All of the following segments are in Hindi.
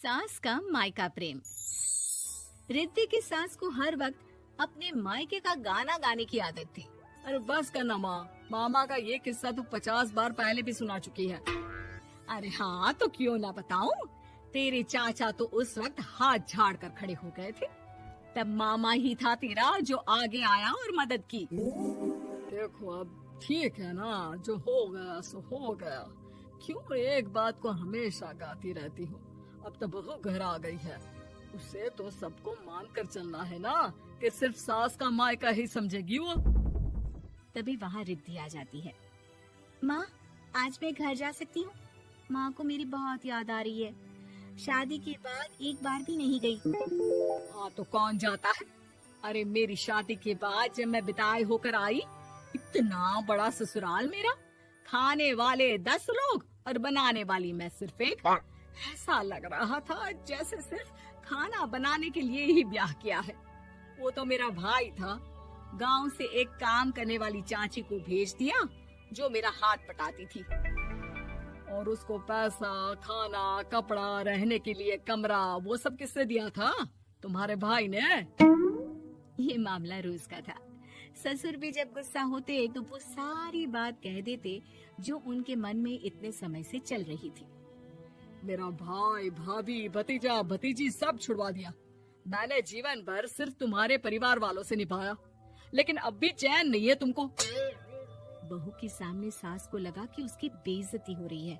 सास का मायका प्रेम। रिद्धि की सास को हर वक्त अपने मायके का गाना गाने की आदत थी। अरे बस करना माँ, मामा का ये किस्सा तू 50 बार पहले भी सुना चुकी है। अरे हाँ, तो क्यों ना बताऊं। तेरे चाचा तो उस वक्त हाथ झाड़ कर खड़े हो गए थे। तब मामा ही था तेरा जो आगे आया और मदद की। देखो अब ठीक है ना, जो हो गया सो हो गया। क्यों एक बात को हमेशा गाती रहती हो। अब तो बहू घर आ गई है, उसे तो सबको मान कर चलना है ना, कि सिर्फ सास का मायका ही समझेगी वो। तभी वहाँ रिद्धि आ जाती है। माँ, आज मैं घर जा सकती हूँ? माँ को मेरी बहुत याद आ रही है। शादी के बाद एक बार भी नहीं गई। हाँ तो कौन जाता है। अरे मेरी शादी के बाद जब मैं विदाई होकर आई, इतना बड़ा ससुराल मेरा, खाने वाले 10 लोग और बनाने वाली मैं सिर्फ एक। ऐसा लग रहा था जैसे सिर्फ खाना बनाने के लिए ही ब्याह किया है। वो तो मेरा भाई था, गांव से एक काम करने वाली चाची को भेज दिया जो मेरा हाथ पटाती थी, और उसको पैसा, खाना, कपड़ा, रहने के लिए कमरा, वो सब किसने दिया था? तुम्हारे भाई ने। ये मामला रोज का था। ससुर भी जब गुस्सा होते तो वो सारी बात कह देते जो उनके मन में इतने समय से चल रही थी। मेरा भाई, भाभी, भतीजा, भतीजी सब छुड़वा दिया। मैंने जीवन भर सिर्फ तुम्हारे परिवार वालों से निभाया, लेकिन अब भी चैन नहीं है तुमको। बहू के सामने सास को लगा कि उसकी बेइज्जती हो रही है।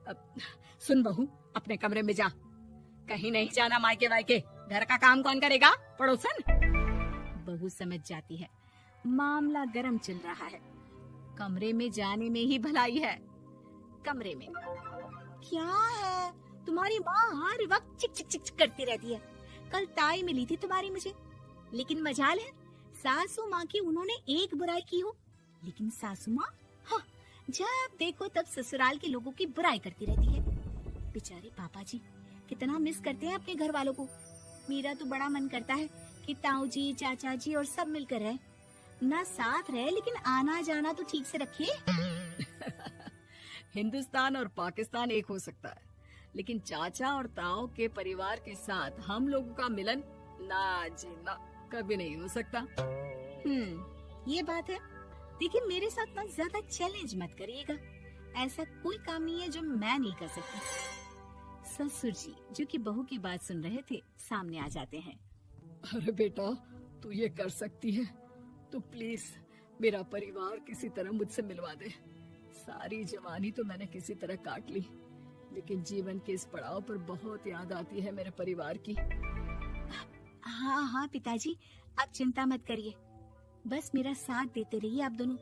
अब सुन बहू, अपने कमरे में जा, कहीं नहीं जाना मायके वायके। घर का काम कौन करेगा? पड़ोसन। बहू समझ जाती है मामला गर्म चल रहा है। कमरे में जाने में ही भलाई है। कमरे में क्या है? तुम्हारी माँ हर वक्त चिक चिक चिक चिक करती रहती है। कल ताई मिली थी तुम्हारी मुझे, लेकिन मजाल है सासू माँ की उन्होंने एक बुराई की हो, लेकिन सासू माँ हाँ, जब देखो तब ससुराल के लोगों की बुराई करती रहती है। बेचारे पापा जी कितना मिस करते हैं अपने घर वालों को। मेरा तो बड़ा मन करता है कि ताऊ जी, चाचा जी और सब मिलकर रहे, ना साथ रहे लेकिन आना जाना तो ठीक से रखे। हिंदुस्तान और पाकिस्तान एक हो सकता है, लेकिन चाचा और ताऊ के परिवार के साथ हम लोगों का मिलन ना जी ना कभी नहीं हो सकता। ये बात है। देखिए मेरे साथ ना ज्यादा चैलेंज मत करिएगा। ऐसा कोई काम नहीं है जो मैं नहीं कर सकती। ससुर जी जो कि बहू की बात सुन रहे थे सामने आ जाते हैं। अरे बेटा, तू ये कर सकती है तो प्लीज मेरा परिवार किसी तरह मुझसे मिलवा दे। सारी जवानी तो मैंने किसी तरह काट ली, लेकिन जीवन के इस पड़ाव पर बहुत याद आती है मेरे परिवार की। हाँ हाँ पिताजी, आप चिंता मत करिए, बस मेरा साथ देते रहिए आप दोनों।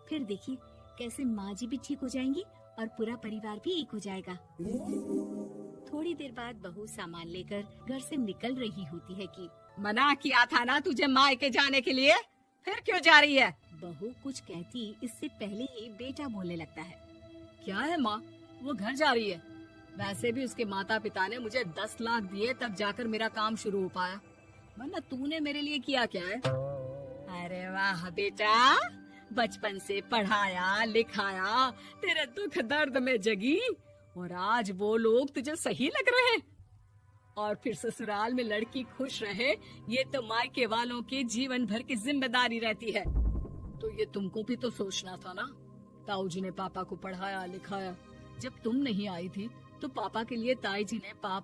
फिर देखिए कैसे माँ जी भी ठीक हो जाएंगी और पूरा परिवार भी एक हो जाएगा। थोड़ी देर बाद बहू सामान लेकर घर से निकल रही होती है कि मना किया था ना तुझे मायके जाने के लिए, फिर क्यों जा रही है? बहू कुछ कहती इससे पहले ही बेटा बोलने लगता है। क्या है माँ, वो घर जा रही है। वैसे भी उसके माता पिता ने मुझे 10 लाख दिए तब जाकर मेरा काम शुरू हो पाया, वरना तूने मेरे लिए किया क्या है? अरे वाह बेटा, बचपन से पढ़ाया लिखाया, तेरे दुख दर्द में जगी, और आज वो लोग तुझे सही लग रहे हैं। और फिर ससुराल में लड़की खुश रहे, ये तो मायके वालों की जीवन भर की जिम्मेदारी रहती है। तो ये तुमको भी तो सोचना था ना। ताऊ जी ने पापा को पढ़ाया लिखाया। जब तुम नहीं आई थी तो पापा के लिए ताई जी ने पापा